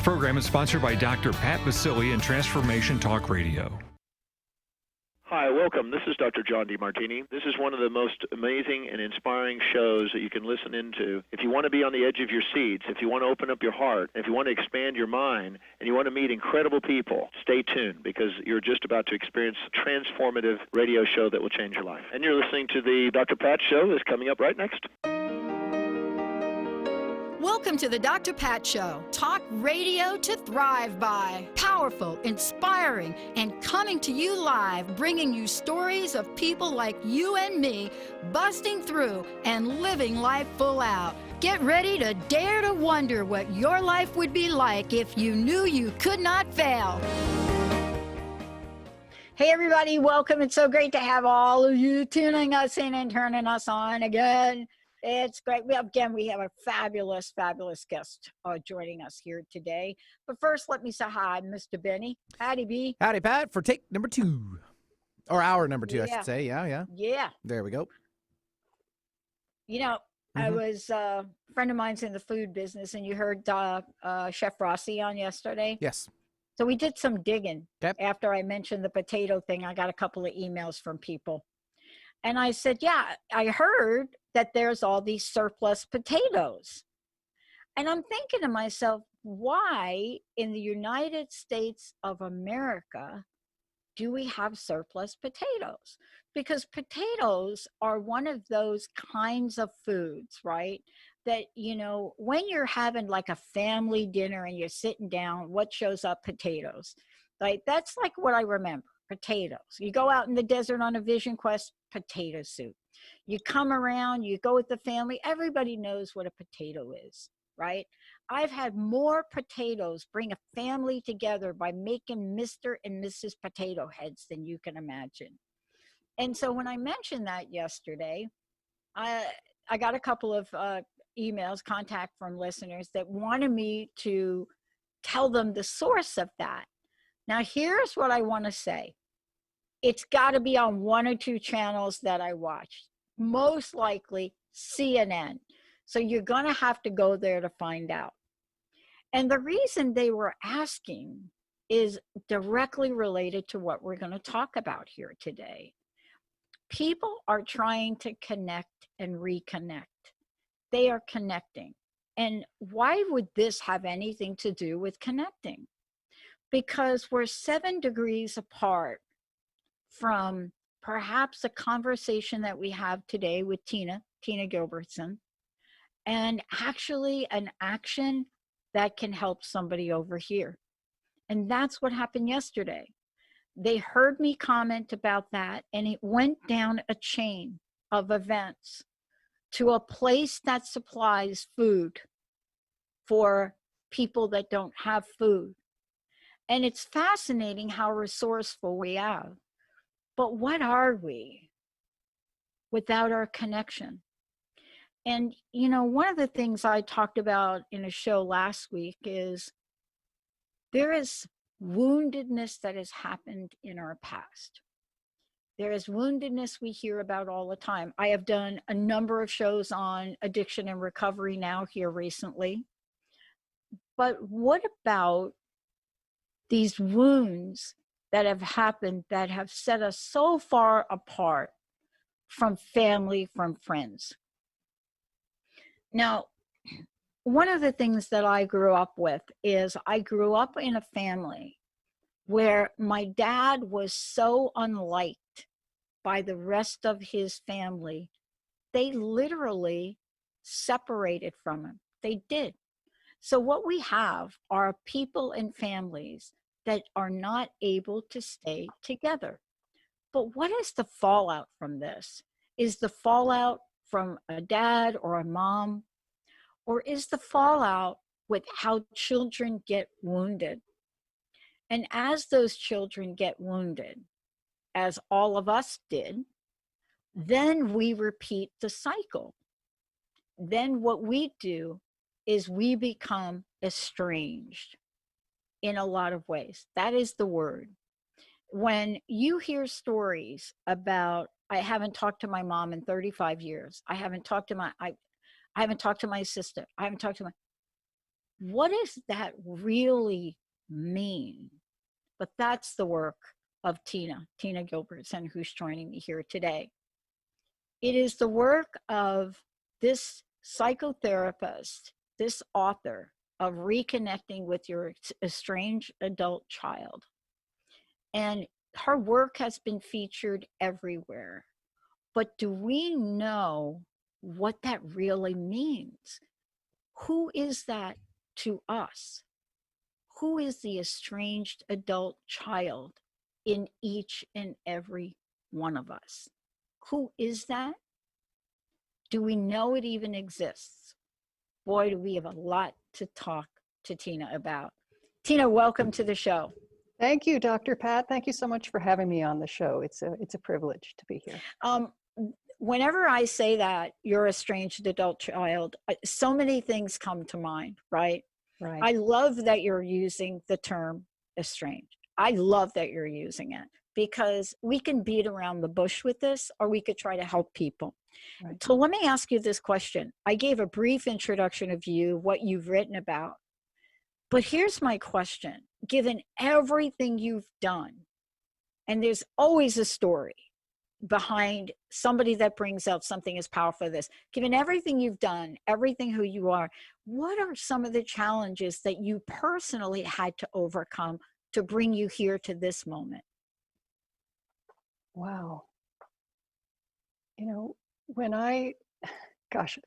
program is sponsored by Dr. Pat Basili and Transformation Talk Radio. Hi, welcome. This is Dr. John DeMartini. This is one of the most amazing and inspiring shows that you can listen into. If you want to be on the edge of your seats, if you want to open up your heart, if you want to expand your mind, and you want to meet incredible people, stay tuned because you're just about to experience a transformative radio show that will change your life. And you're listening to the Dr. Pat Show that's coming up right next. Welcome to the Dr. Pat Show. Talk radio to thrive by. Powerful, inspiring, and coming to you live, bringing you stories of people like you and me, busting through and living life full out. Get ready to dare to wonder what your life would be like if you knew you could not fail. Hey everybody, welcome. It's so great to have all of you tuning us in and turning us on again. It's great. We have a fabulous guest joining us here today. But first, let me say hi, Mr. Benny. Howdy, B. Howdy, Pat, for take number 2. Or hour number 2, I should say. Yeah. There we go. You know, I was, a friend of mine's in the food business, and you heard Chef Rossi on yesterday. Yes. So we did some digging. Okay. After I mentioned the potato thing, I got a couple of emails from people. And I said, yeah, I heard that there's all these surplus potatoes. And I'm thinking to myself, why in the United States of America do we have surplus potatoes? Because potatoes are one of those kinds of foods, right? That, you know, when you're having like a family dinner and you're sitting down, what shows up? Potatoes. Like, that's like what I remember. Potatoes. You go out in the desert on a vision quest, potato soup. You come around, you go with the family, everybody knows what a potato is, right? I've had more potatoes bring a family together by making Mr. and Mrs. Potato Heads than you can imagine. And so when I mentioned that yesterday, I got a couple of emails, contact from listeners that wanted me to tell them the source of that. Now, here's what I want to say. It's got to be on one or two channels that I watched, most likely CNN. So you're going to have to go there to find out. And the reason they were asking is directly related to what we're going to talk about here today. People are trying to connect and reconnect. They are connecting. And why would this have anything to do with connecting? Because we're 7 degrees apart from perhaps a conversation that we have today with Tina Gilbertson, and actually an action that can help somebody over here. And that's what happened yesterday. They heard me comment about that, and it went down a chain of events to a place that supplies food for people that don't have food. And it's fascinating how resourceful we are. But what are we without our connection? And, you know, one of the things I talked about in a show last week is there is woundedness that has happened in our past. There is woundedness we hear about all the time. I have done a number of shows on addiction and recovery now here recently. But what about these wounds that have happened that have set us so far apart from family, from friends? Now, one of the things that I grew up with is I grew up in a family where my dad was so unliked by the rest of his family. They literally separated from him. They did. So what we have are people and families that are not able to stay together. But what is the fallout from this? Is the fallout from a dad or a mom? Or is the fallout with how children get wounded? And as those children get wounded, as all of us did, then we repeat the cycle. Then what we do is we become estranged in a lot of ways. That is the word. When you hear stories about, I haven't talked to my mom in 35 years. I haven't talked to my sister. I haven't talked to my, what does that really mean? But that's the work of Tina Gilbertson, who's joining me here today. It is the work of this psychotherapist, this author of Reconnecting with Your Estranged Adult Child. And her work has been featured everywhere. But do we know what that really means? Who is that to us? Who is the estranged adult child in each and every one of us? Who is that? Do we know it even exists? Boy, do we have a lot to talk to Tina about. Tina, welcome to the show. Thank you, Dr. Pat. Thank you so much for having me on the show. It's a privilege to be here. Whenever I say that you're a estranged adult child, so many things come to mind, right? Right. I love that you're using the term estranged. I love that you're using it because we can beat around the bush with this, or we could try to help people. Right. So let me ask you this question. I gave a brief introduction of you, what you've written about, but here's my question. Given everything you've done, and there's always a story behind somebody that brings out something as powerful as this, given everything you've done, everything who you are, what are some of the challenges that you personally had to overcome to bring you here to this moment? Wow. You know,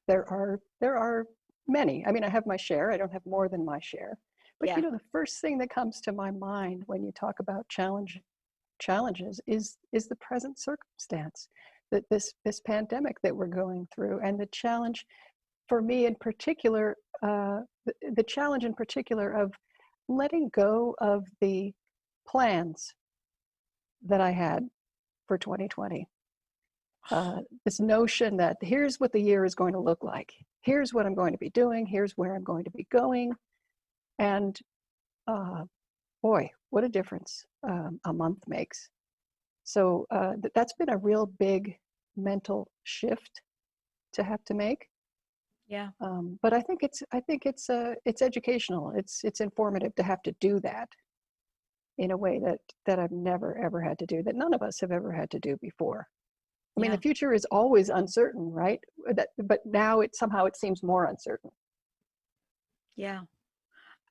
there are many. I mean, I have my share. I don't have more than my share. But you know, the first thing that comes to my mind when you talk about challenges is the present circumstance, that this pandemic that we're going through, and the challenge for me in particular, the challenge in particular of letting go of the plans that I had for 2020. This notion that here's what the year is going to look like. Here's what I'm going to be doing. Here's where I'm going to be going. And boy, what a difference a month makes. So that's been a real big mental shift to have to make. Yeah. But I think it's educational. It's informative to have to do that in a way that I've never ever had to do, that none of us have ever had to do before. I mean, the future is always uncertain, right? But now it seems more uncertain. Yeah.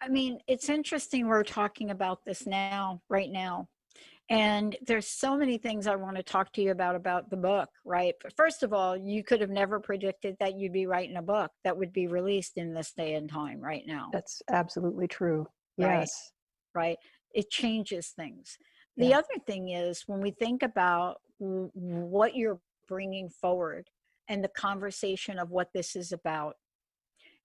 I mean, it's interesting we're talking about this now, right now. And there's so many things I want to talk to you about the book, right? But first of all, you could have never predicted that you'd be writing a book that would be released in this day and time right now. That's absolutely true. Right? Yes. Right. It changes things. The other thing is when we think about what you're bringing forward and the conversation of what this is about.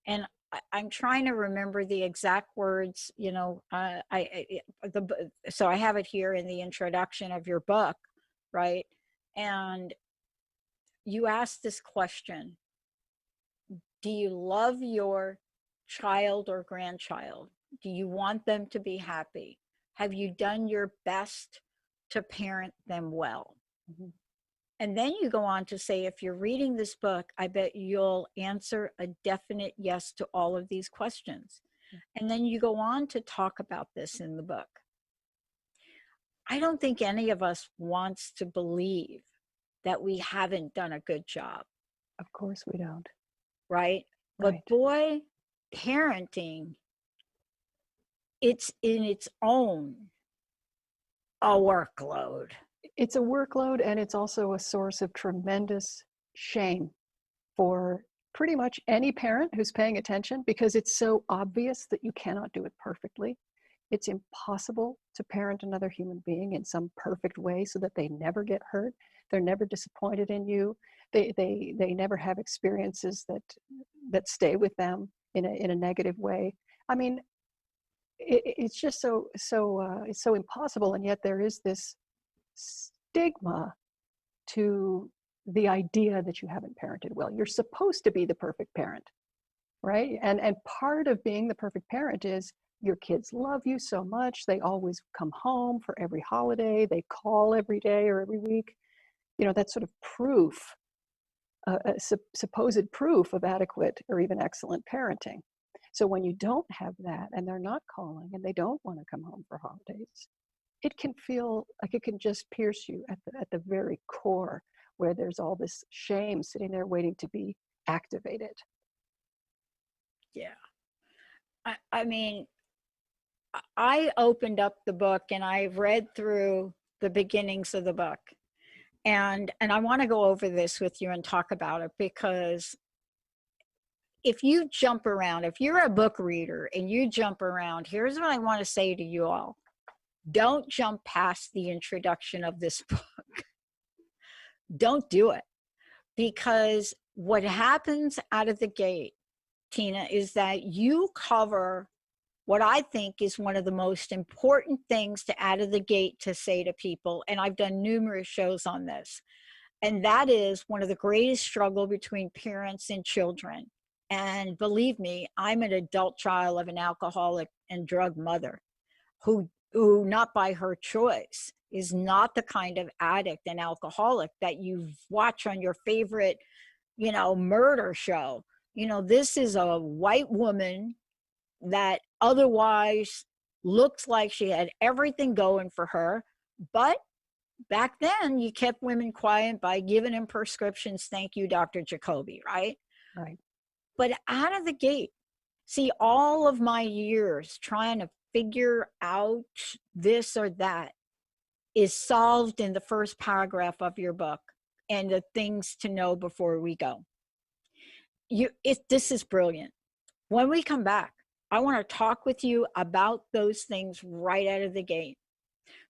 And I'm trying to remember the exact words, you know, so I have it here in the introduction of your book, right? And you asked this question: do you love your child or grandchild? Do you want them to be happy? Have you done your best to parent them well? Mm-hmm. And then you go on to say, if you're reading this book, I bet you'll answer a definite yes to all of these questions. And then you go on to talk about this in the book. I don't think any of us wants to believe that we haven't done a good job. Of course we don't. Right? But boy, parenting, it's in its own a workload. It's a workload, and it's also a source of tremendous shame for pretty much any parent who's paying attention, because it's so obvious that you cannot do it perfectly. It's impossible to parent another human being in some perfect way so that they never get hurt. They're never disappointed in you. They never have experiences that stay with them in a negative way. I mean, it's just it's so impossible, and yet there is this stigma to the idea that you haven't parented well. You're supposed to be the perfect parent, right? And part of being the perfect parent is your kids love you so much. They always come home for every holiday. They call every day or every week. You know, that's sort of proof, supposed proof of adequate or even excellent parenting. So when you don't have that and they're not calling and they don't want to come home for holidays, it can feel like it can just pierce you at the very core, where there's all this shame sitting there waiting to be activated. Yeah. I mean, I opened up the book and I've read through the beginnings of the book. And I want to go over this with you and talk about it, because if you jump around, if you're a book reader and you jump around, here's what I want to say to you all. Don't jump past the introduction of this book. Don't do it. Because what happens out of the gate, Tina, is that you cover what I think is one of the most important things to out of the gate to say to people. And I've done numerous shows on this. And that is one of the greatest struggle between parents and children. And believe me, I'm an adult child of an alcoholic and drug mother who not by her choice is not the kind of addict and alcoholic that you watch on your favorite, murder show. This is a white woman that otherwise looks like she had everything going for her. But back then you kept women quiet by giving them prescriptions. Thank you, Dr. Jacoby, right? Right. But out of the gate, see, all of my years trying to figure out this or that is solved in the first paragraph of your book and the things to know before we go. This is brilliant. When we come back, I want to talk with you about those things right out of the gate,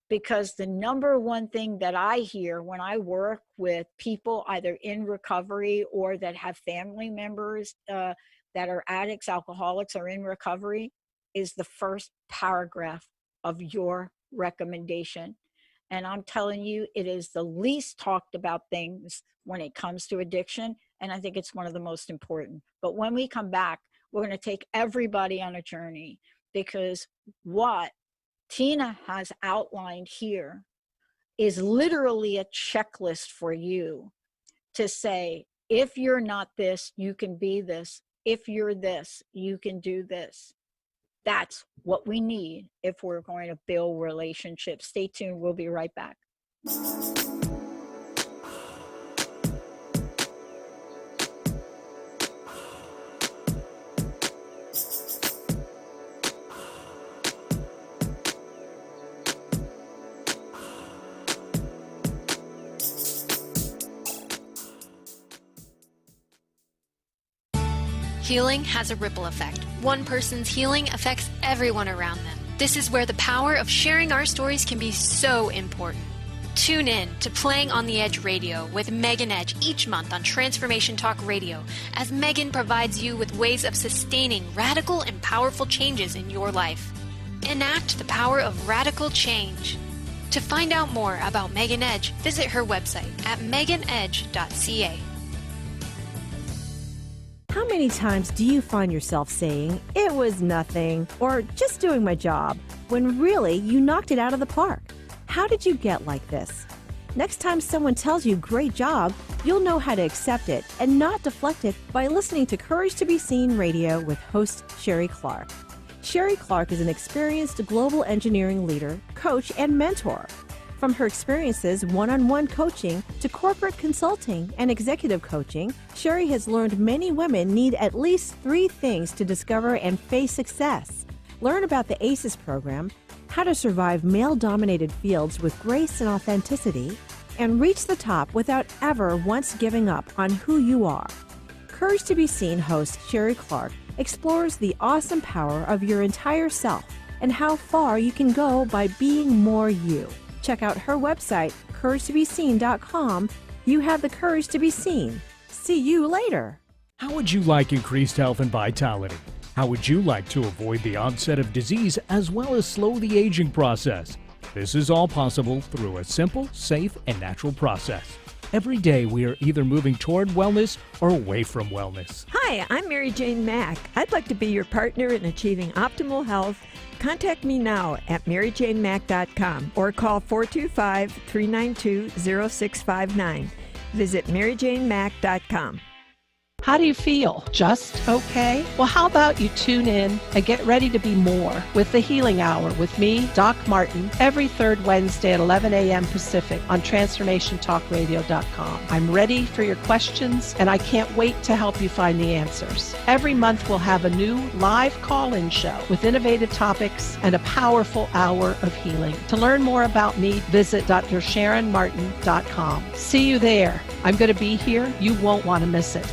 because the number one thing that I hear when I work with people either in recovery or that have family members that are addicts, alcoholics, or in recovery is the first paragraph of your recommendation. And I'm telling you, it is the least talked about things when it comes to addiction. And I think it's one of the most important. But when we come back, we're going to take everybody on a journey, because what Tina has outlined here is literally a checklist for you to say, if you're not this, you can be this. If you're this, you can do this. That's what we need if we're going to build relationships. Stay tuned. We'll be right back. Healing has a ripple effect. One person's healing affects everyone around them. This is where the power of sharing our stories can be so important. Tune in to Playing on the Edge Radio with Megan Edge each month on Transformation Talk Radio, as Megan provides you with ways of sustaining radical and powerful changes in your life. Enact the power of radical change. To find out more about Megan Edge, visit her website at meganedge.ca. How many times do you find yourself saying, "It was nothing," or "just doing my job," when really you knocked it out of the park? How did you get like this? Next time someone tells you "great job," you'll know how to accept it and not deflect it by listening to Courage to be Seen Radio with host Sherry Clark. Sherry Clark is an experienced global engineering leader, coach, and mentor. From her experiences one-on-one coaching to corporate consulting and executive coaching, Sherry has learned many women need at least 3 things to discover and face success. Learn about the ACES program, how to survive male-dominated fields with grace and authenticity, and reach the top without ever once giving up on who you are. Courage to be Seen host Sherry Clark explores the awesome power of your entire self and how far you can go by being more you. Check out her website, CourageToBeSeen.com. You have the courage to be seen. See you later. How would you like increased health and vitality? How would you like to avoid the onset of disease as well as slow the aging process? This is all possible through a simple, safe, and natural process. Every day we are either moving toward wellness or away from wellness. Hi, I'm Mary Jane Mack. I'd like to be your partner in achieving optimal health. Contact me now at maryjanemack.com or call 425-392-0659. Visit maryjanemack.com. How do you feel? Just okay? Well, how about you tune in and get ready to be more with the Healing Hour with me, Doc Martin, every third Wednesday at 11 a.m. Pacific on TransformationTalkRadio.com. I'm ready for your questions, and I can't wait to help you find the answers. Every month we'll have a new live call-in show with innovative topics and a powerful hour of healing. To learn more about me, visit DrSharonMartin.com. See you there. I'm going to be here. You won't want to miss it.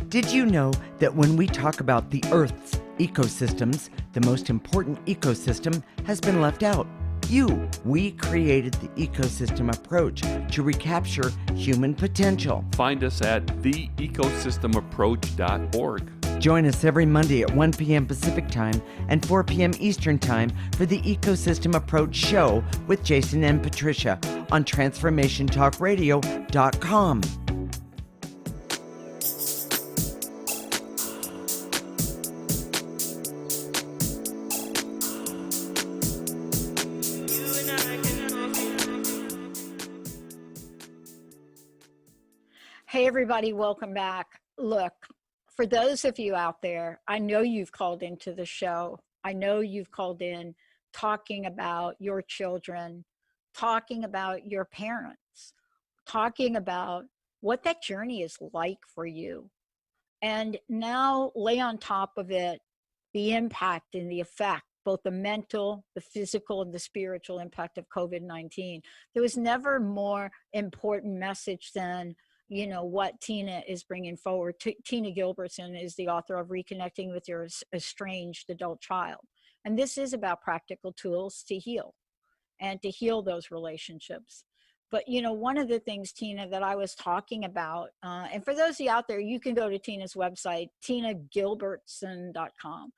Did you know that when we talk about the Earth's ecosystems, the most important ecosystem has been left out? We created the ecosystem approach to recapture human potential. Find us at theecosystemapproach.org. Join us every Monday at 1 p.m. Pacific Time and 4 p.m. Eastern Time for the Ecosystem Approach Show with Jason and Patricia on TransformationTalkRadio.com. Hey, everybody, welcome back. Look, for those of you out there, I know you've called into the show. I know you've called in talking about your children, talking about your parents, talking about what that journey is like for you. And now lay on top of it the impact and the effect, both the mental, the physical, and the spiritual impact of COVID-19. There was never more important message than what Tina is bringing forward. Tina Gilbertson is the author of Reconnecting with Your Estranged Adult Child. And this is about practical tools to heal and to heal those relationships. But, one of the things, Tina, that I was talking about, and for those of you out there, you can go to Tina's website, tinagilbertson.com.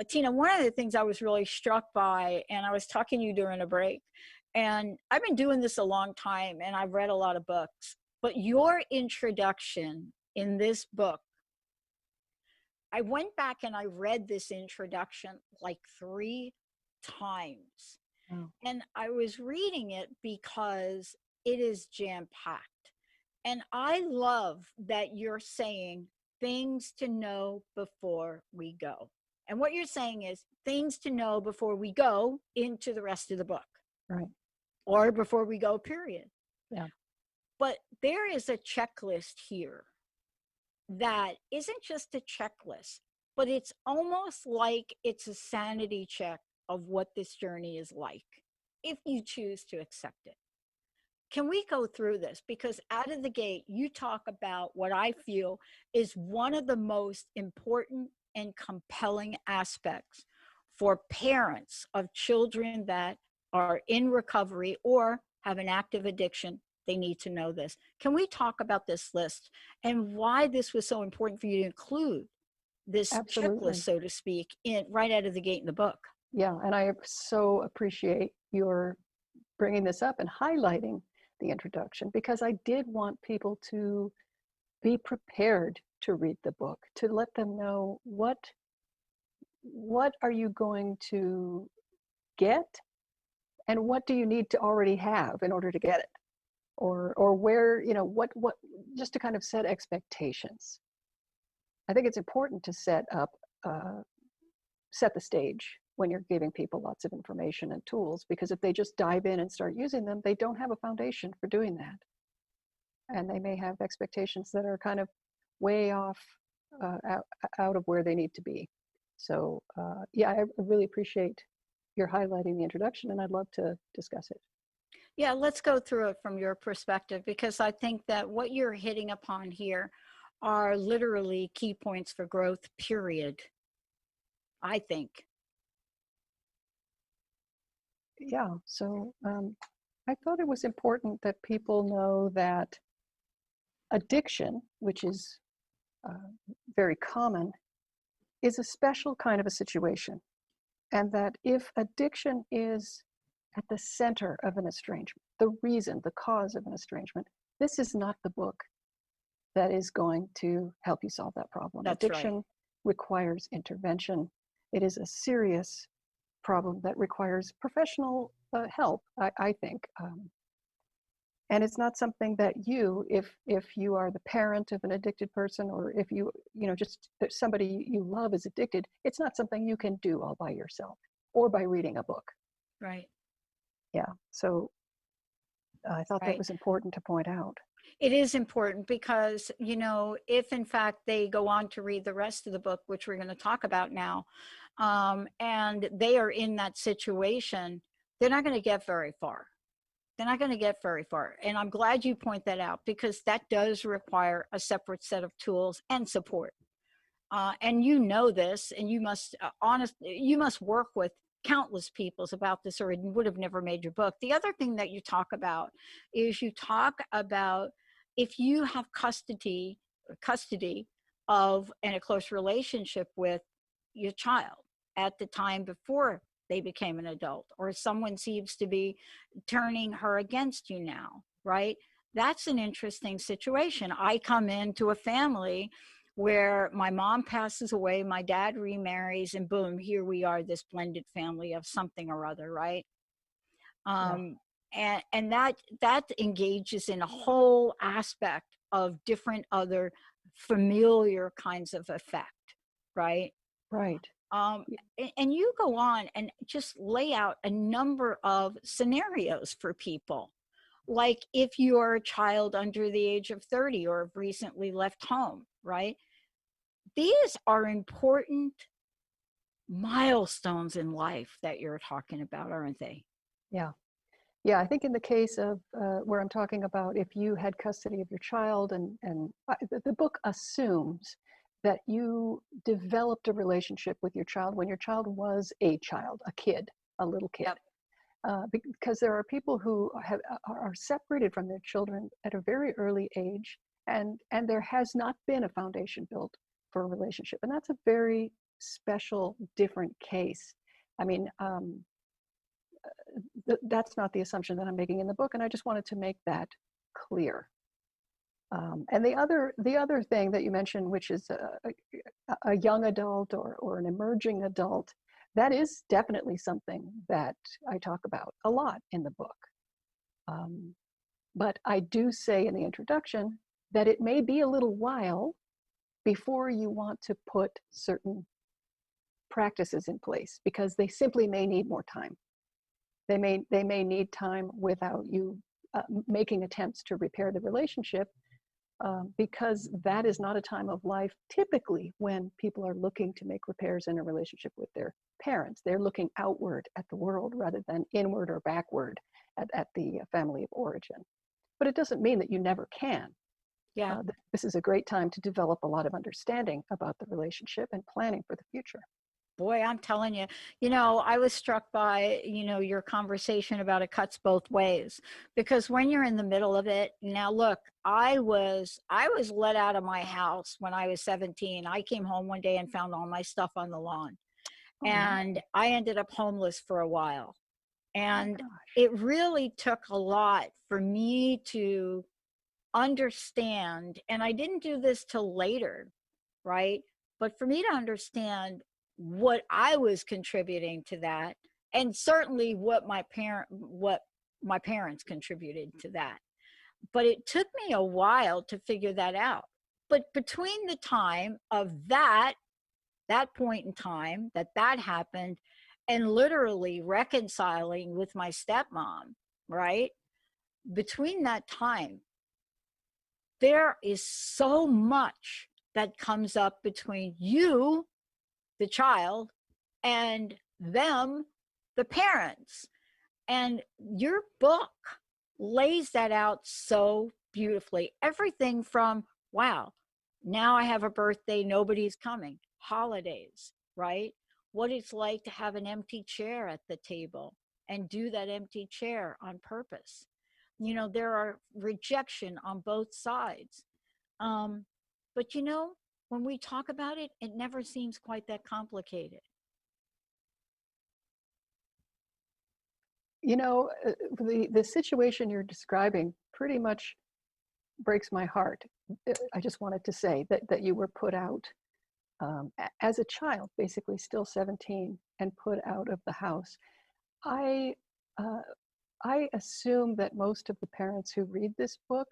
Tina, one of the things I was really struck by, and I was talking to you during a break, and I've been doing this a long time, and I've read a lot of books. But your introduction in this book, I went back and I read this introduction like 3 times. Oh. And I was reading it because it is jam-packed. And I love that you're saying things to know before we go. And what you're saying is things to know before we go into the rest of the book. Right. Or before we go, period. Yeah. But there is a checklist here that isn't just a checklist, but it's almost like it's a sanity check of what this journey is like, if you choose to accept it. Can we go through this? Because out of the gate, you talk about what I feel is one of the most important and compelling aspects for parents of children that are in recovery or have an active addiction. They need to know this. Can we talk about this list and why this was so important for you to include this Absolutely. checklist, so to speak, right out of the gate in the book? Yeah, and I so appreciate your bringing this up and highlighting the introduction, because I did want people to be prepared to read the book, to let them know what are you going to get and what do you need to already have in order to get it. Or where, what just to kind of set expectations. I think it's important to set the stage when you're giving people lots of information and tools, because if they just dive in and start using them, they don't have a foundation for doing that. And they may have expectations that are kind of way off out of where they need to be. So yeah, I really appreciate your highlighting the introduction, and I'd love to discuss it. Yeah, let's go through it from your perspective, because I think that what you're hitting upon here are literally key points for growth, period. I think. Yeah, so I thought it was important that people know that addiction, which is very common, is a special kind of a situation. And that if addiction is at the center of an estrangement, the reason, the cause of an estrangement, this is not the book that is going to help you solve that problem. That's Addiction right. requires intervention. It is a serious problem that requires professional help, I think. And it's not something that if you are the parent of an addicted person, or if just somebody you love is addicted, it's not something you can do all by yourself or by reading a book. Right. Yeah. So I thought that was important to point out. It is important because, if in fact they go on to read the rest of the book, which we're going to talk about now, and they are in that situation, they're not going to get very far. They're not going to get very far. And I'm glad you point that out, because that does require a separate set of tools and support. And you know this, and you must you must work with countless peoples about this, or you would have never made your book. The other thing that you talk about is if you have custody of and a close relationship with your child at the time before they became an adult, or someone seems to be turning her against you now, right? That's an interesting situation. I come into a family where my mom passes away, my dad remarries, and boom, here we are, this blended family of something or other, right? And that engages in a whole aspect of different other familiar kinds of effect, right? Right. And you go on and just lay out a number of scenarios for people. Like if you're a child under the age of 30 or have recently left home, right? These are important milestones in life that you're talking about, aren't they? Yeah. Yeah, I think in the case of where I'm talking about, if you had custody of your child, and the book assumes that you developed a relationship with your child when your child was a child, a kid, a little kid. Yep. Because there are people who are separated from their children at a very early age, and there has not been a foundation built for a relationship. And that's a very special, different case. I mean, that's not the assumption that I'm making in the book, and I just wanted to make that clear. And the other thing that you mentioned, which is a young adult or an emerging adult, that is definitely something that I talk about a lot in the book. But I do say in the introduction that it may be a little while before you want to put certain practices in place, because they simply may need more time. They may need time without you making attempts to repair the relationship, because that is not a time of life typically when people are looking to make repairs in a relationship with their parents. They're looking outward at the world rather than inward or backward at the family of origin. But it doesn't mean that you never can. Yeah. This is a great time to develop a lot of understanding about the relationship and planning for the future. Boy, I'm telling you, I was struck by, your conversation about it cuts both ways, because when you're in the middle of it, now look, I was let out of my house when I was 17. I came home one day and found all my stuff on the lawn. And I ended up homeless for a while. And it really took a lot for me to understand, and I didn't do this till later, right? But for me to understand what I was contributing to that, and certainly what my parents contributed to that. But it took me a while to figure that out. But between the time of that point in time that happened, and literally reconciling with my stepmom, right? Between that time, there is so much that comes up between you, the child, and them, the parents. And your book lays that out so beautifully. Everything from, wow, now I have a birthday, nobody's coming, holidays, right? What it's like to have an empty chair at the table and do that empty chair on purpose. There are rejection on both sides. But when we talk about it, it never seems quite that complicated. The situation you're describing pretty much breaks my heart. I just wanted to say that you were put out as a child, basically still 17, and put out of the house. I assume that most of the parents who read this book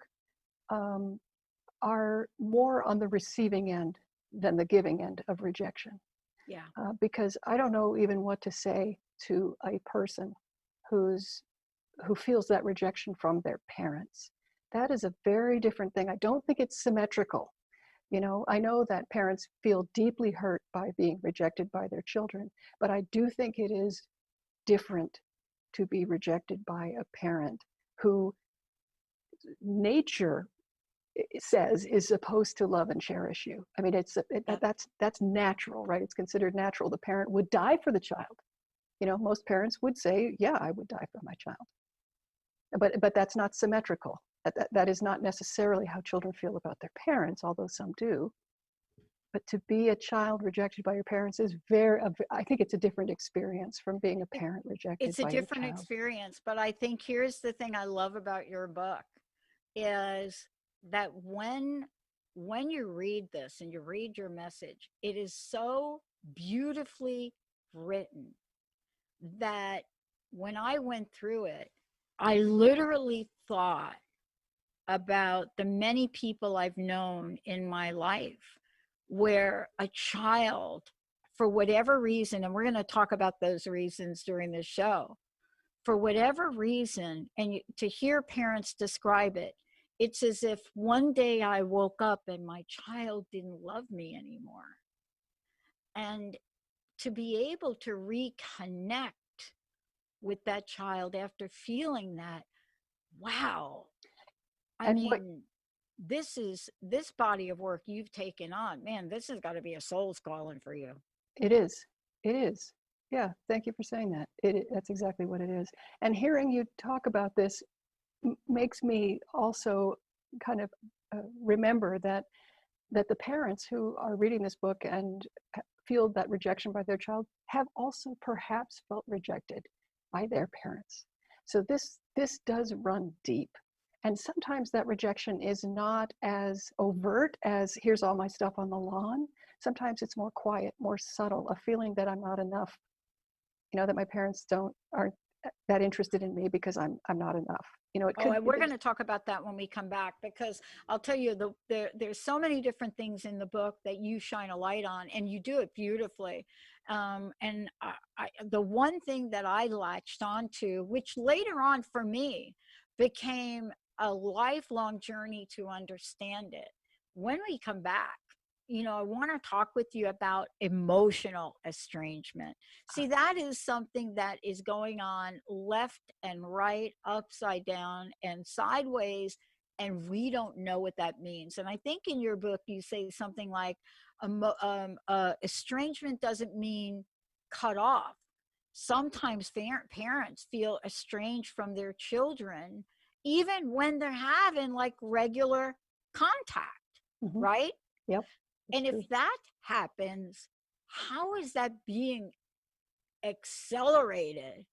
are more on the receiving end than the giving end of rejection. Yeah. Because I don't know even what to say to a person who feels that rejection from their parents. That is a very different thing. I don't think it's symmetrical. You know, I know that parents feel deeply hurt by being rejected by their children, but I do think it is different to be rejected by a parent who nature says is supposed to love and cherish you. I mean, that's natural, right? It's considered natural. The parent would die for the child. You know, most parents would say, yeah, I would die for my child. But that's not symmetrical. That is not necessarily how children feel about their parents, although some do. But to be a child rejected by your parents is I think it's a different experience from being a parent rejected by your child. It's a different experience, but I think here's the thing I love about your book is that when you read this and you read your message, it is so beautifully written that when I went through it, I literally thought about the many people I've known in my life where a child, for whatever reason, and we're going to talk about those reasons during the show, for whatever reason, and to hear parents describe it, it's as if one day I woke up and my child didn't love me anymore. And to be able to reconnect with that child after feeling that, wow. I mean, this body of work you've taken on, man, this has got to be a soul's calling for you. It is. Yeah, thank you for saying that. That's exactly what it is. And hearing you talk about this makes me also kind of remember that the parents who are reading this book and feel that rejection by their child have also perhaps felt rejected by their parents. So this does run deep. And sometimes that rejection is not as overt as here's all my stuff on the lawn. Sometimes it's more quiet, more subtle, a feeling that I'm not enough, you know, that my parents aren't that interested in me because I'm not enough. You know, we're going to talk about that when we come back, because I'll tell you, there's so many different things in the book that you shine a light on, and you do it beautifully. And the one thing that I latched onto, which later on for me became a lifelong journey to understand it. When we come back, you know, I want to talk with you about emotional estrangement. See, that is something that is going on left and right, upside down and sideways, and we don't know what that means. And I think in your book, you say something like, estrangement doesn't mean cut off. Sometimes parents feel estranged from their children, even when they're having like regular contact, right? Yep. And if that happens, how is that being accelerated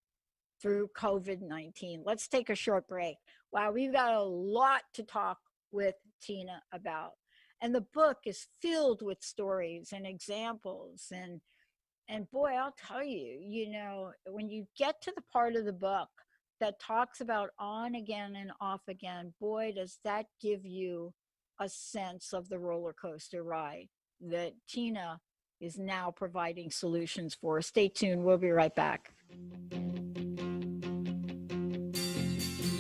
through COVID-19? Let's take a short break. Wow, we've got a lot to talk with Tina about. And the book is filled with stories and examples. And boy, I'll tell you, you know, when you get to the part of the book that talks about on again and off again, boy, does that give you a sense of the roller coaster ride that Tina is now providing solutions for. Stay tuned. We'll be right back.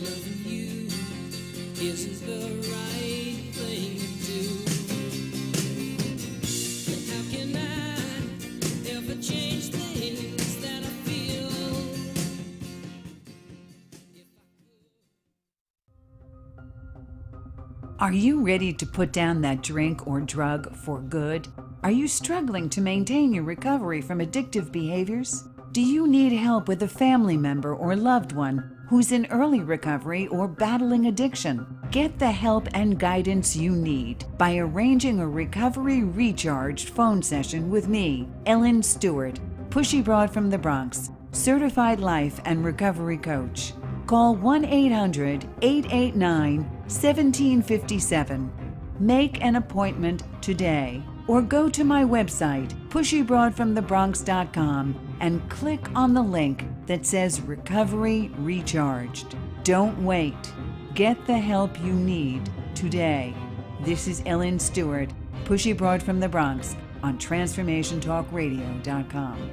Loving you isn't the right thing to do. And how can I ever change things that I feel? Are you ready to put down that drink or drug for good? Are you struggling to maintain your recovery from addictive behaviors? Do you need help with a family member or loved one who's in early recovery or battling addiction? Get the help and guidance you need by arranging a Recovery Recharged phone session with me, Ellen Stewart, Pushy Broad from the Bronx, certified life and recovery coach. Call 1-800-889-1757. Make an appointment today, or go to my website, pushybroadfromthebronx.com, and click on the link that says Recovery Recharged. Don't wait. Get the help you need today. This is Ellen Stewart, Pushy Broad from the Bronx on TransformationTalkRadio.com.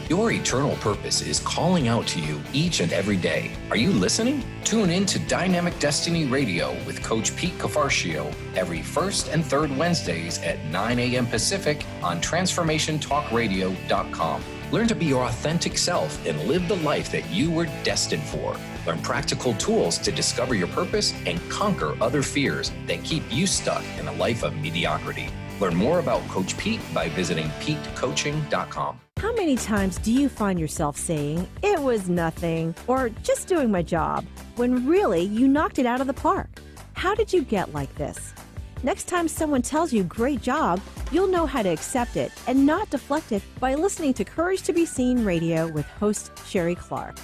Your eternal purpose is calling out to you each and every day. Are you listening? Tune in to Dynamic Destiny Radio with Coach Pete Cafarcio every first and third Wednesdays at 9 a.m. Pacific on TransformationTalkRadio.com. Learn to be your authentic self and live the life that you were destined for. Learn practical tools to discover your purpose and conquer other fears that keep you stuck in a life of mediocrity. Learn more about Coach Pete by visiting PeteCoaching.com. How many times do you find yourself saying, it was nothing, or just doing my job, when really you knocked it out of the park? How did you get like this? Next time someone tells you great job, you'll know how to accept it and not deflect it by listening to Courage to be Seen Radio with host Sherry Clark.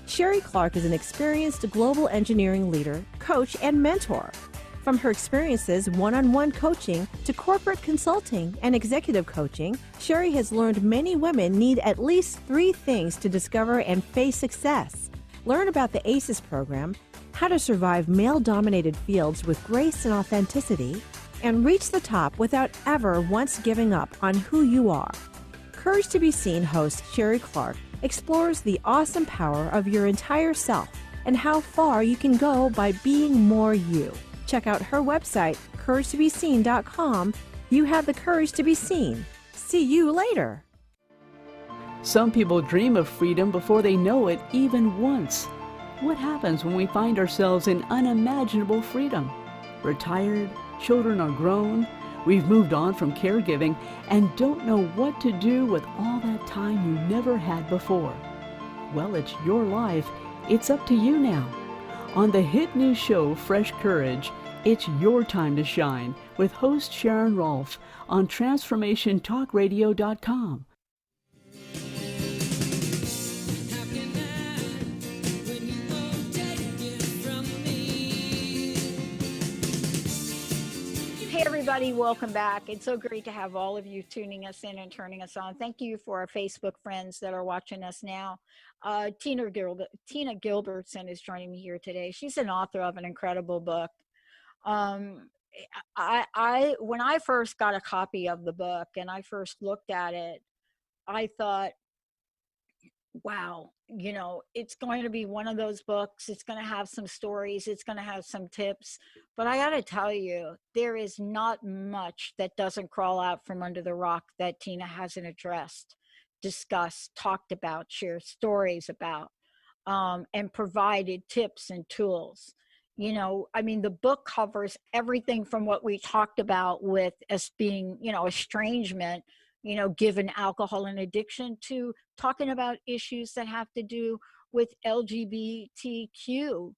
Sherry Clark is an experienced global engineering leader, coach, and mentor. From her experiences one-on-one coaching to corporate consulting and executive coaching, Sherry has learned many women need at least 3 things to discover and face success. Learn about the ACES program, how to survive male-dominated fields with grace and authenticity, and reach the top without ever once giving up on who you are. Courage to be Seen host Sherry Clark explores the awesome power of your entire self and how far you can go by being more you. Check out her website, CourageToBeSeen.com. You have the courage to be seen. See you later. Some people dream of freedom before they know it even once. What happens when we find ourselves in unimaginable freedom? Retired, children are grown, we've moved on from caregiving, and don't know what to do with all that time you never had before. Well, it's your life. It's up to you now. On the hit new show, Fresh Courage, it's your time to shine with host Sharon Rolfe on TransformationTalkRadio.com. Hey everybody, welcome back. It's so great to have all of you tuning us in and turning us on. Thank you for our Facebook friends that are watching us now. Tina Gilbertson is joining me here today. She's an author of an incredible book. When I first got a copy of the book and I first looked at it, I thought, wow, it's going to be one of those books. It's going to have some stories. It's going to have some tips. But I got to tell you, there is not much that doesn't crawl out from under the rock that Tina hasn't addressed, discussed, talked about, shared stories about, and provided tips and tools. The book covers everything from what we talked about with us being, estrangement, given alcohol and addiction, to talking about issues that have to do with LGBTQ,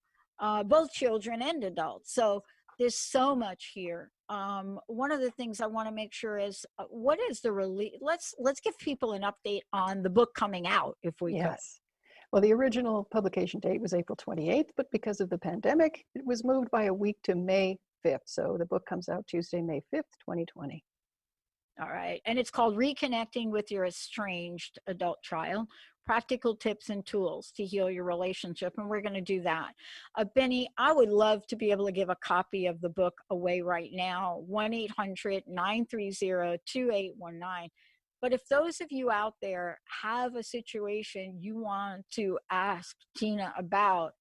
both children and adults. So there's so much here. One of the things I want to make sure is what is the release? Let's give people an update on the book coming out, if we could. Well, the original publication date was April 28th, but because of the pandemic, it was moved by a week to May 5th. So the book comes out Tuesday, May 5th, 2020. All right. And it's called Reconnecting with Your Estranged Adult Child, Practical Tips and Tools to Heal Your Relationship. And we're going to do that. Benny, I would love to be able to give a copy of the book away right now, 1-800-930-2819. But if those of you out there have a situation you want to ask Tina about,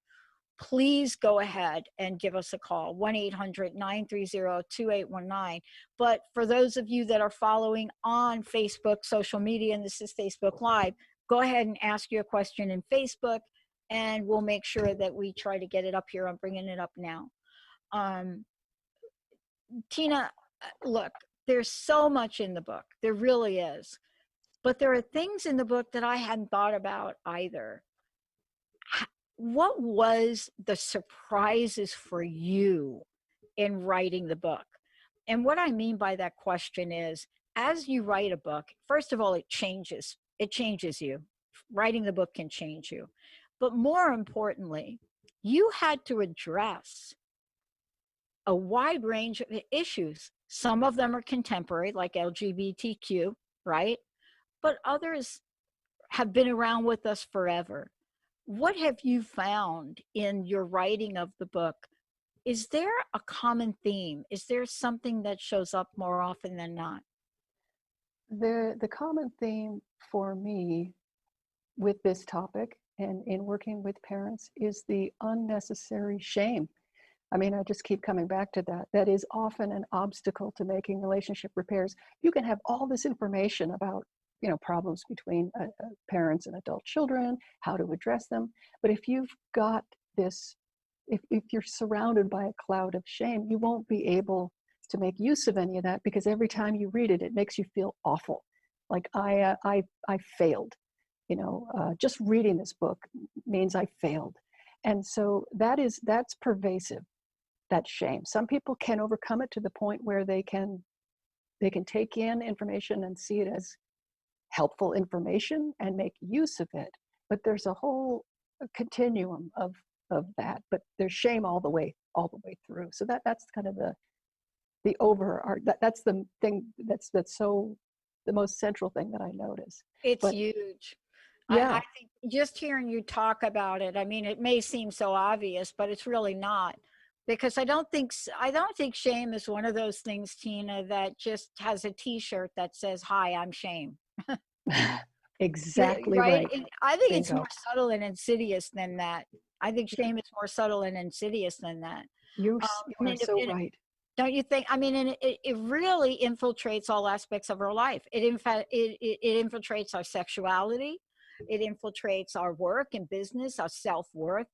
please go ahead and give us a call, 1-800-930-2819. But for those of you that are following on Facebook, social media, and this is Facebook Live, go ahead and ask your question in Facebook, and we'll make sure that we try to get it up here. I'm bringing it up now. Tina, look, there's so much in the book. There really is. But there are things in the book that I hadn't thought about either. What was the surprises for you in writing the book? And what I mean by that question is, as you write a book, first of all, it changes you. Writing the book can change you. But more importantly, you had to address a wide range of issues Some of them are contemporary, like LGBTQ, right? But others have been around with us forever. What have you found in your writing of the book? Is there a common theme? Is there something that shows up more often than not? The common theme for me with this topic and in working with parents is the unnecessary shame. I mean, I just keep coming back to that. That is often an obstacle to making relationship repairs. You can have all this information about, you know, problems between parents and adult children, how to address them. But if you've got this, if you're surrounded by a cloud of shame, you won't be able to make use of any of that, because every time you read it, it makes you feel awful. Like I failed. You know, just reading this book means I failed. And so that's pervasive, that shame. Some people can overcome it to the point where they can take in information and see it as helpful information and make use of it. But there's a whole continuum of that. But there's shame all the way through. So that's kind of the that's the thing that's so the most central thing that I notice. It's huge. Yeah. I think just hearing you talk about it, I mean, it may seem so obvious, but it's really not. Because I don't think shame is one of those things, Tina, that just has a T-shirt that says, "Hi, I'm shame." Exactly right. right. I think it's Bingo. more subtle and insidious than that. I think shame is more subtle and insidious than that. You are so right. Don't you think? I mean, and it really infiltrates all aspects of our life. It infiltrates our sexuality. It infiltrates our work and business, our self-worth.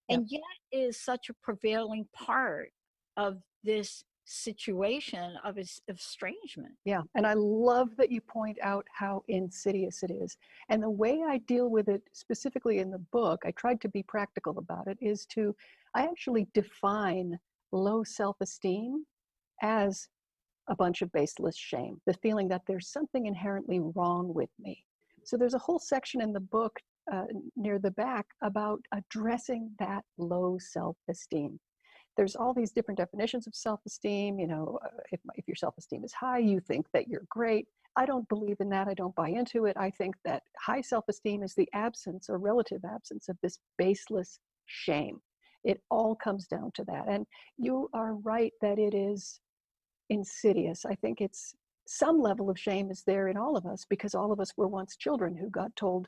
And yet it is such a prevailing part of this situation of estrangement. Yeah, and I love that you point out how insidious it is. And the way I deal with it specifically in the book, I tried to be practical about it, is I actually define low self-esteem as a bunch of baseless shame, the feeling that there's something inherently wrong with me. So there's a whole section in the book near the back about addressing that low self-esteem. There's all these different definitions of self-esteem. You know, if your self-esteem is high, you think that you're great. I don't believe in that. I don't buy into it. I think that high self-esteem is the absence or relative absence of this baseless shame. It all comes down to that. And you are right that it is insidious. I think it's some level of shame is there in all of us, because all of us were once children who got told,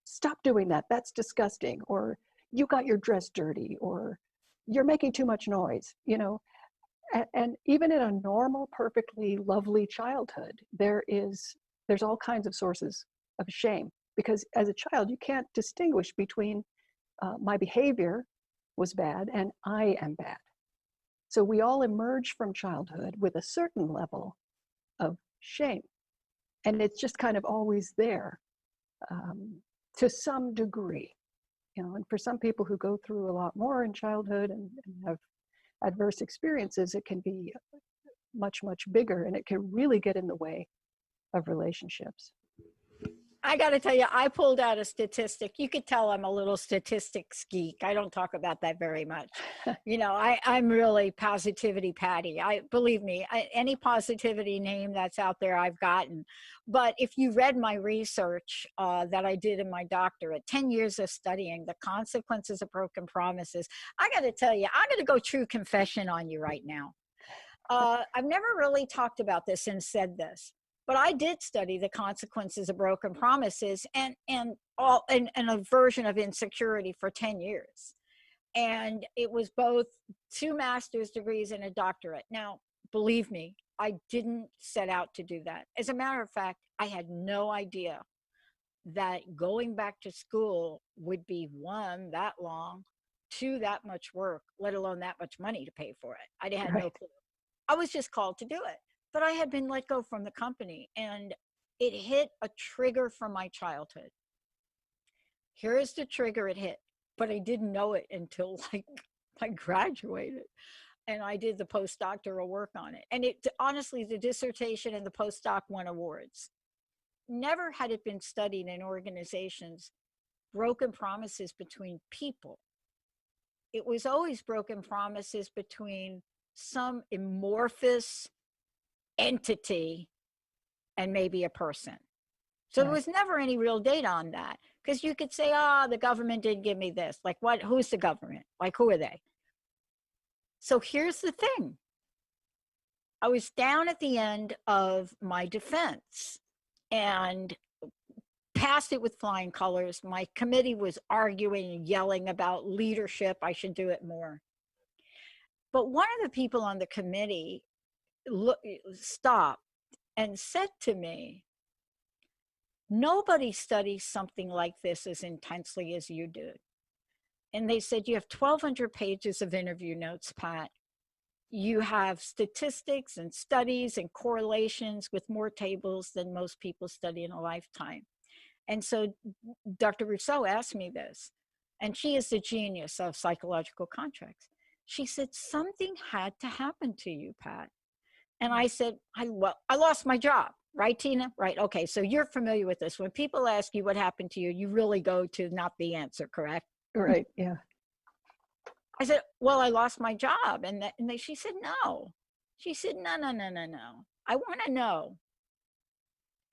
stop doing that, that's disgusting, or you got your dress dirty, or you're making too much noise, you know. And even in a normal, perfectly lovely childhood, there's all kinds of sources of shame, because as a child, you can't distinguish between my behavior was bad and I am bad. So we all emerge from childhood with a certain level of shame. And it's just kind of always there to some degree. You know, and for some people who go through a lot more in childhood and have adverse experiences, it can be much, much bigger, and it can really get in the way of relationships. I got to tell you, I pulled out a statistic. You could tell I'm a little statistics geek. I don't talk about that very much. You know, I'm really positivity Patty. Believe me, any positivity name that's out there, I've gotten. But if you read my research that I did in my doctorate, 10 years of studying the consequences of broken promises, I got to tell you, I'm going to go true confession on you right now. I've never really talked about this and said this, but I did study the consequences of broken promises and a version of insecurity for 10 years. And it was both 2 master's degrees and a doctorate. Now, believe me, I didn't set out to do that. As a matter of fact, I had no idea that going back to school would be 1, that long, 2, that much work, let alone that much money to pay for it. I had no clue. I was just called to do it. But I had been let go from the company, and it hit a trigger from my childhood. Here is the trigger it hit, but I didn't know it until I graduated, and I did the postdoctoral work on it. And honestly, the dissertation and the postdoc won awards. Never had it been studied in organizations, broken promises between people. It was always broken promises between some amorphous entity and maybe a person. So there was never any real data on that, because you could say, oh, the government did give me this. Like, what? Who's the government? Like, who are they? So here's the thing. I was down at the end of my defense and passed it with flying colors. My committee was arguing and yelling about leadership. I should do it more. But one of the people on the committee stopped and said to me, nobody studies something like this as intensely as you do. And they said, you have 1,200 pages of interview notes, Pat. You have statistics and studies and correlations with more tables than most people study in a lifetime. And so Dr. Rousseau asked me this, and she is the genius of psychological contracts. She said, something had to happen to you, Pat. And I said, I lost my job. Right, Tina? Right. Okay. So you're familiar with this. When people ask you what happened to you, you really go to not the answer, correct? Right. Yeah. I said, well, I lost my job. And she said, no. She said, no. I want to know.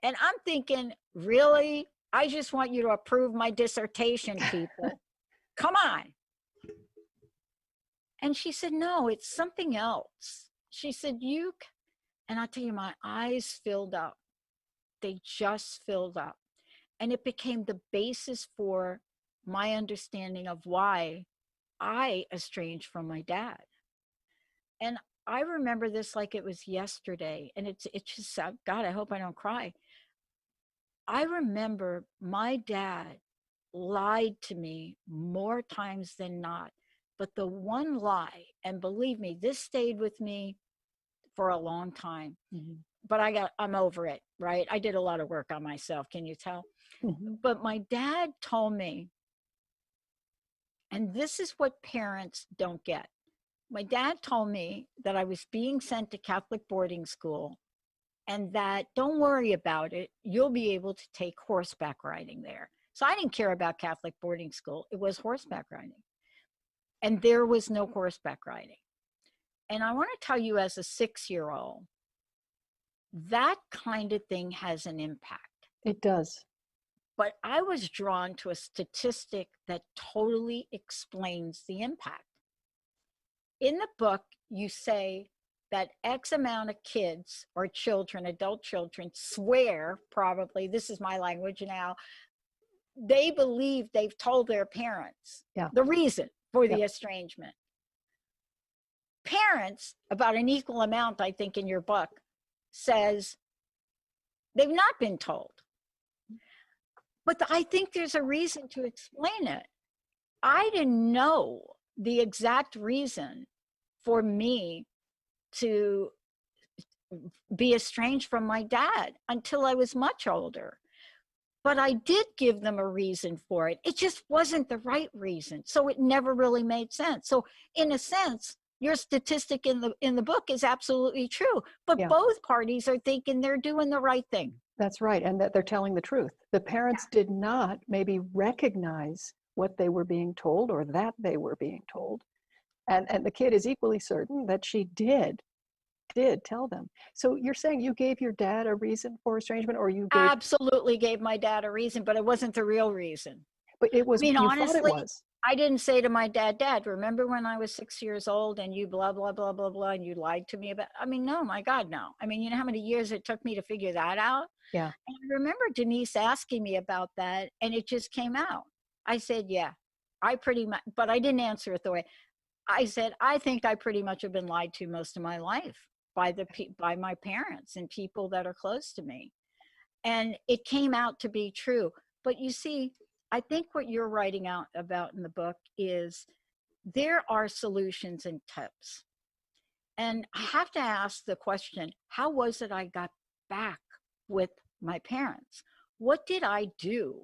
And I'm thinking, really? I just want you to approve my dissertation, people. Come on. And she said, no, it's something else. She said, and I'll tell you, my eyes filled up. They just filled up. And it became the basis for my understanding of why I estranged from my dad. And I remember this like it was yesterday. And it's just, God, I hope I don't cry. I remember my dad lied to me more times than not. But the one lie, and believe me, this stayed with me for a long time. Mm-hmm. But I'm over it, right? I did a lot of work on myself, can you tell? Mm-hmm. But my dad told me, and this is what parents don't get. My dad told me that I was being sent to Catholic boarding school and that don't worry about it, you'll be able to take horseback riding there. So I didn't care about Catholic boarding school. It was horseback riding. And there was no horseback riding. And I want to tell you, as a 6-year-old, that kind of thing has an impact. It does. But I was drawn to a statistic that totally explains the impact. In the book, you say that X amount of kids or children, adult children, swear, probably, this is my language now, they believe they've told their parents the reason for the estrangement. Parents, about an equal amount, I think, in your book, says they've not been told. But I think there's a reason to explain it. I didn't know the exact reason for me to be estranged from my dad until I was much older. But I did give them a reason for it. It just wasn't the right reason. So it never really made sense. So in a sense, your statistic in the book is absolutely true. But both parties are thinking they're doing the right thing. That's right. And that they're telling the truth. The parents did not maybe recognize what they were being told or that they were being told. And the kid is equally certain that she did tell them. So you're saying you gave your dad a reason for estrangement, or you absolutely gave my dad a reason, but it wasn't the real reason. But it was, you honestly, thought it was. I didn't say to my dad, remember when I was 6 years old and you blah, blah, blah, blah, blah, and you lied to me about, no, my God, no. You know how many years it took me to figure that out? Yeah. And I remember Denise asking me about that, and it just came out. I said, I pretty much, but I didn't answer it the way. I said, I think I pretty much have been lied to most of my life by my parents and people that are close to me. And it came out to be true. But you see, I think what you're writing out about in the book is there are solutions and tips. And I have to ask the question, how was it I got back with my parents? What did I do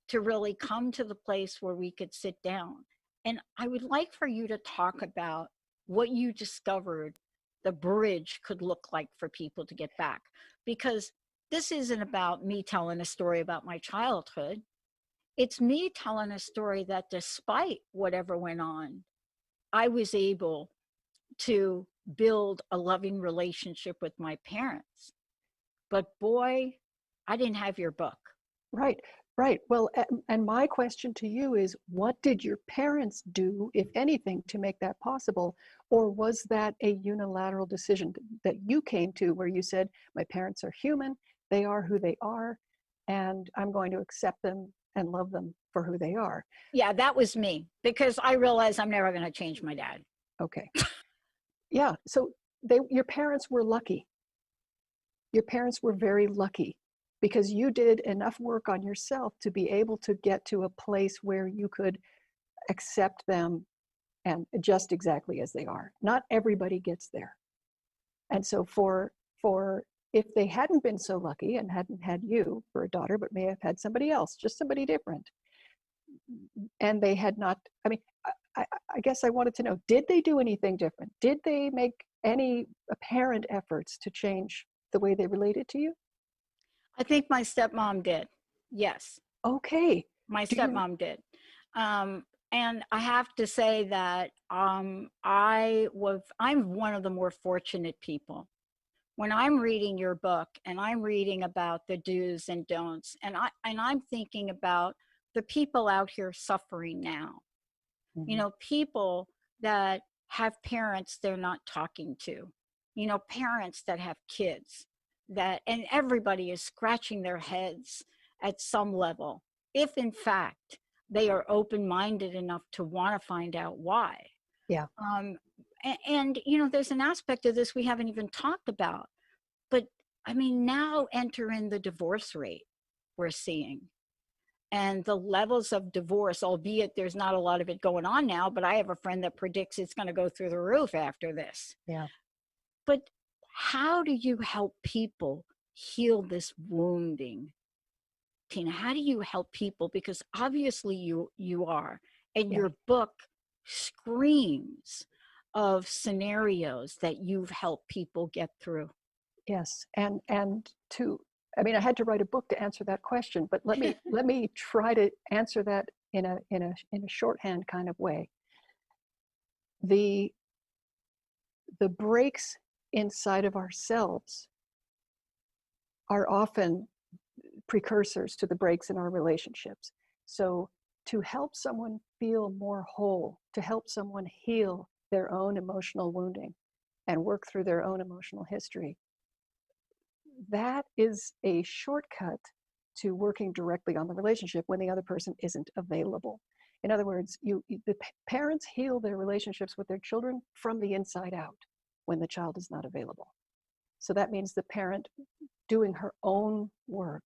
to really come to the place where we could sit down? And I would like for you to talk about what you discovered the bridge could look like for people to get back. Because this isn't about me telling a story about my childhood. It's me telling a story that despite whatever went on, I was able to build a loving relationship with my parents. But boy, I didn't have your book. Right, right. Well, and my question to you is, what did your parents do, if anything, to make that possible? Or was that a unilateral decision that you came to where you said, my parents are human, they are who they are, and I'm going to accept them and love them for who they are? Yeah, that was me, because I realized I'm never going to change my dad. Okay. Yeah, so your parents were lucky. Your parents were very lucky because you did enough work on yourself to be able to get to a place where you could accept them and just exactly as they are. Not everybody gets there. And so for if they hadn't been so lucky and hadn't had you for a daughter, but may have had somebody else, just somebody different, and they had not, I mean, I guess I wanted to know, did they do anything different? Did they make any apparent efforts to change the way they related to you? I think my stepmom did. Yes. Okay. My stepmom did. And I have to say that I'm one of the more fortunate people. When I'm reading your book and I'm reading about the do's and don'ts, and I'm thinking about the people out here suffering now. You know, people that have parents they're not talking to, you know, parents that have kids that, and everybody is scratching their heads at some level, if in fact they are open-minded enough to want to find out why. Yeah. And, you know, there's an aspect of this we haven't even talked about, but I mean, now enter in the divorce rate we're seeing. And the levels of divorce, albeit there's not a lot of it going on now, but I have a friend that predicts it's going to go through the roof after this. Yeah. But how do you help people heal this wounding? Tina, how do you help people? Because obviously you are, and your book screams of scenarios that you've helped people get through. Yes. And I mean, I had to write a book to answer that question, but let me try to answer that in a shorthand kind of way. The breaks inside of ourselves are often precursors to the breaks in our relationships. So to help someone feel more whole, to help someone heal their own emotional wounding and work through their own emotional history, that is a shortcut to working directly on the relationship when the other person isn't available. In other words, the parents heal their relationships with their children from the inside out when the child is not available. So that means the parent doing her own work,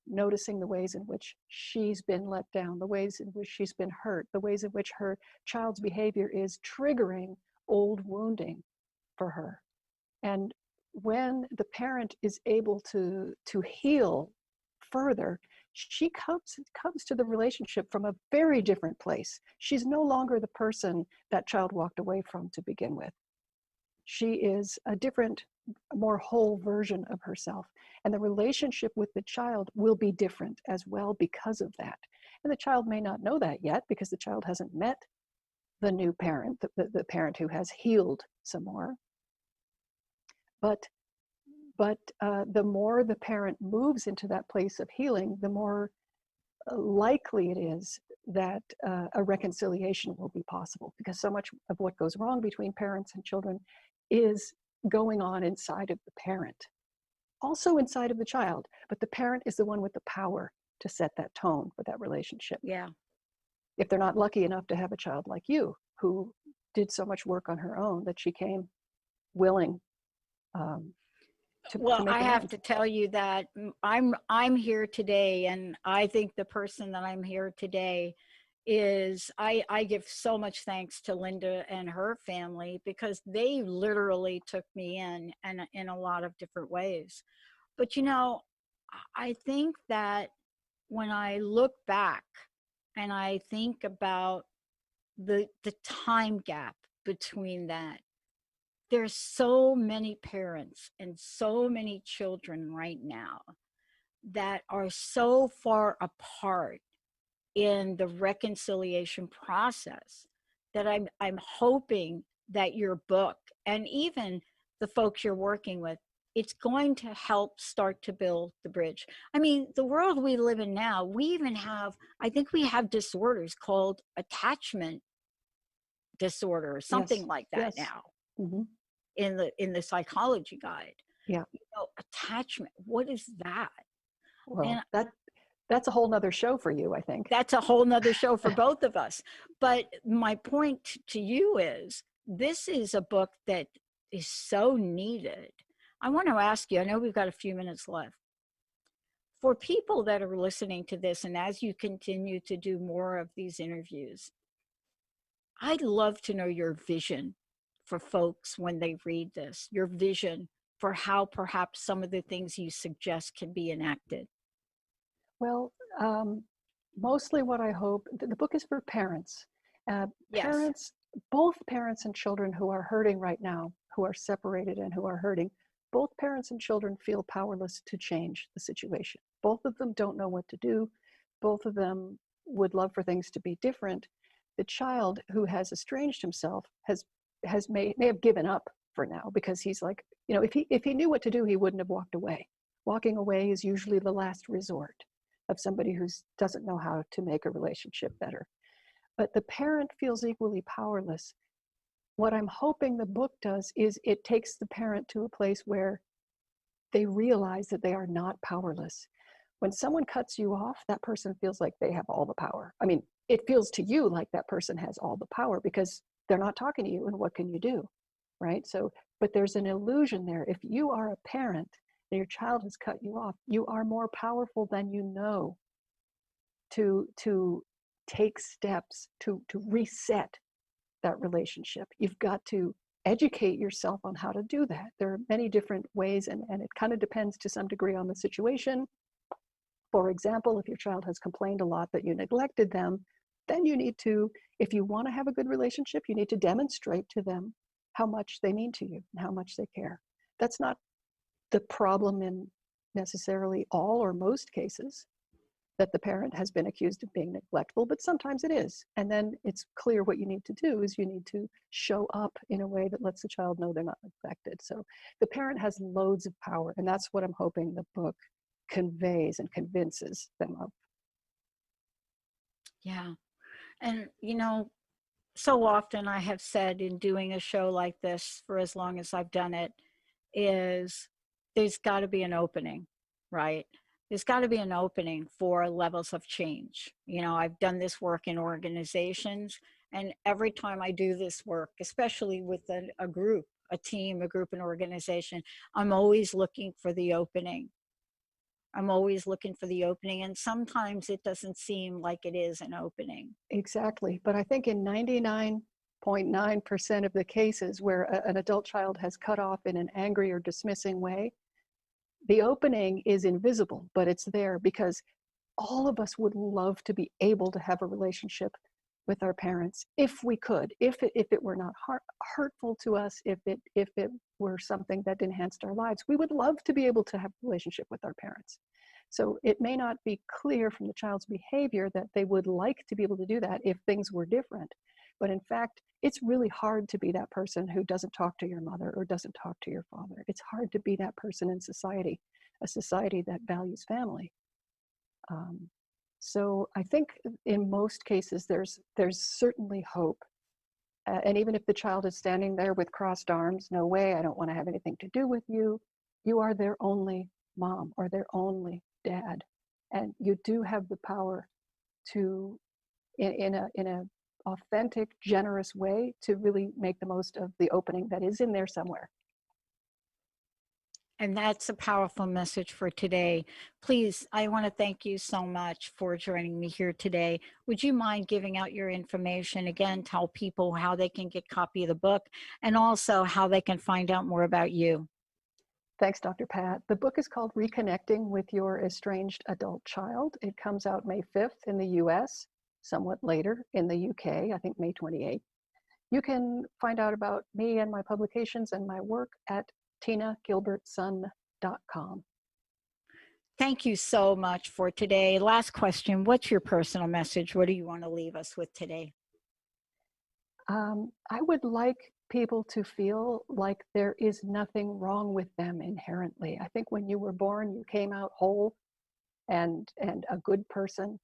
noticing the ways in which she's been let down, the ways in which she's been hurt, the ways in which her child's behavior is triggering old wounding for her. And when the parent is able to heal further, she comes to the relationship from a very different place. She's no longer the person that child walked away from to begin with. She is a different, more whole version of herself. And the relationship with the child will be different as well because of that. And the child may not know that yet because the child hasn't met the new parent, the parent who has healed some more. But the more the parent moves into that place of healing, the more likely it is that a reconciliation will be possible, because so much of what goes wrong between parents and children is going on inside of the parent, also inside of the child, but the parent is the one with the power to set that tone for that relationship. Yeah. If they're not lucky enough to have a child like you, who did so much work on her own that she came willing well, I have to tell you that I'm here today, and I think the person that I'm here today is I give so much thanks to Linda and her family, because they literally took me in a lot of different ways. But you know, I think that when I look back and I think about the time gap between that, there's so many parents and so many children right now that are so far apart in the reconciliation process that I'm hoping that your book and even the folks you're working with, it's going to help start to build the bridge. I mean, the world we live in now, we even have, I think we have disorders called attachment disorder or something like that now in the psychology guide. Yeah. You know, attachment, what is that? Well, that's a whole nother show for you, I think. That's a whole nother show for both of us. But my point to you is, this is a book that is so needed. I want to ask you, I know we've got a few minutes left. For people that are listening to this, and as you continue to do more of these interviews, I'd love to know your vision for folks when they read this, your vision for how perhaps some of the things you suggest can be enacted. Well, mostly what I hope, the book is for parents. Parents, both parents and children who are hurting right now, who are separated and who are hurting, both parents and children feel powerless to change the situation. Both of them don't know what to do. Both of them would love for things to be different. The child who has estranged himself may have given up for now, because he's like, you know, if he knew what to do, he wouldn't have walked away. Walking away is usually the last resort of somebody who doesn't know how to make a relationship better. But the parent feels equally powerless. What I'm hoping the book does is it takes the parent to a place where they realize that they are not powerless. When someone cuts you off, that person feels like they have all the power. I mean, it feels to you like that person has all the power because they're not talking to you, and what can you do, right? So, but there's an illusion there. If you are a parent and your child has cut you off, you are more powerful than you know to take steps to reset that relationship. You've got to educate yourself on how to do that. There are many different ways, and it kind of depends to some degree on the situation. For example, if your child has complained a lot that you neglected them, then you need to, if you want to have a good relationship, you need to demonstrate to them how much they mean to you and how much they care. That's not the problem in necessarily all or most cases, that the parent has been accused of being neglectful, but sometimes it is. And then it's clear what you need to do is you need to show up in a way that lets the child know they're not neglected. So the parent has loads of power, and that's what I'm hoping the book conveys and convinces them of. Yeah. And, you know, so often I have said in doing a show like this for as long as I've done it, is there's got to be an opening, right? There's got to be an opening for levels of change. You know, I've done this work in organizations, and every time I do this work, especially with a group, a team, a group, an organization, I'm always looking for the opening. I'm always looking for the opening, and sometimes it doesn't seem like it is an opening. Exactly. But I think in 99.9% of the cases where an adult child has cut off in an angry or dismissing way, the opening is invisible, but it's there because all of us would love to be able to have a relationship with our parents if we could, if it were not hurtful to us, if it were something that enhanced our lives. We would love to be able to have a relationship with our parents. So it may not be clear from the child's behavior that they would like to be able to do that if things were different. But in fact, it's really hard to be that person who doesn't talk to your mother or doesn't talk to your father. It's hard to be that person in society, a society that values family. So I think in most cases, there's certainly hope. And even if the child is standing there with crossed arms, no way, I don't want to have anything to do with you. You are their only mom or their only dad. And you do have the power to, in a authentic, generous way, to really make the most of the opening that is in there somewhere. And that's a powerful message for today. Please, I want to thank you so much for joining me here today. Would you mind giving out your information again? Tell people how they can get a copy of the book and also how they can find out more about you. Thanks, Dr. Pat. The book is called Reconnecting with Your Estranged Adult Child. It comes out May 5th in the US, somewhat later in the UK, I think May 28th. You can find out about me and my publications and my work at TinaGilbertson.com. Thank you so much for today. Last question, what's your personal message? What do you want to leave us with today? I would like people to feel like there is nothing wrong with them inherently. I think when you were born, you came out whole and a good person.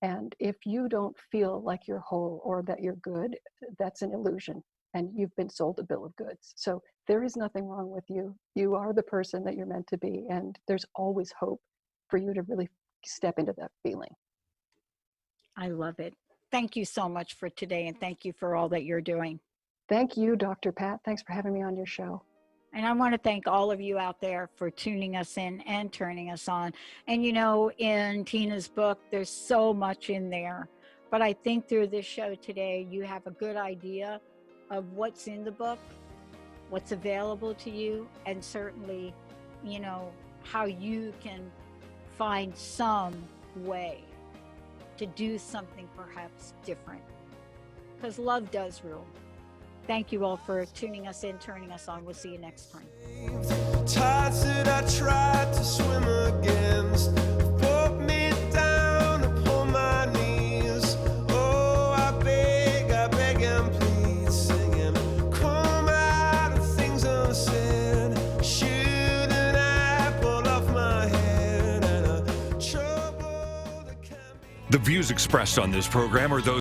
And if you don't feel like you're whole or that you're good, that's an illusion. And you've been sold a bill of goods. So there is nothing wrong with you. You are the person that you're meant to be. And there's always hope for you to really step into that feeling. I love it. Thank you so much for today. And thank you for all that you're doing. Thank you, Dr. Pat. Thanks for having me on your show. And I want to thank all of you out there for tuning us in and turning us on. And you know, in Tina's book, there's so much in there. But I think through this show today, you have a good idea of what's in the book, what's available to you, and certainly, you know, how you can find some way to do something perhaps different. Because love does rule. Thank you all for tuning us in, turning us on. We'll see you next time. Tides that I tried to swim against pulled me down upon my knees. Oh, I beg and plead, singing, come out of things unsaid. Shoot an apple off my head and a trouble that can be. The views expressed on this program are those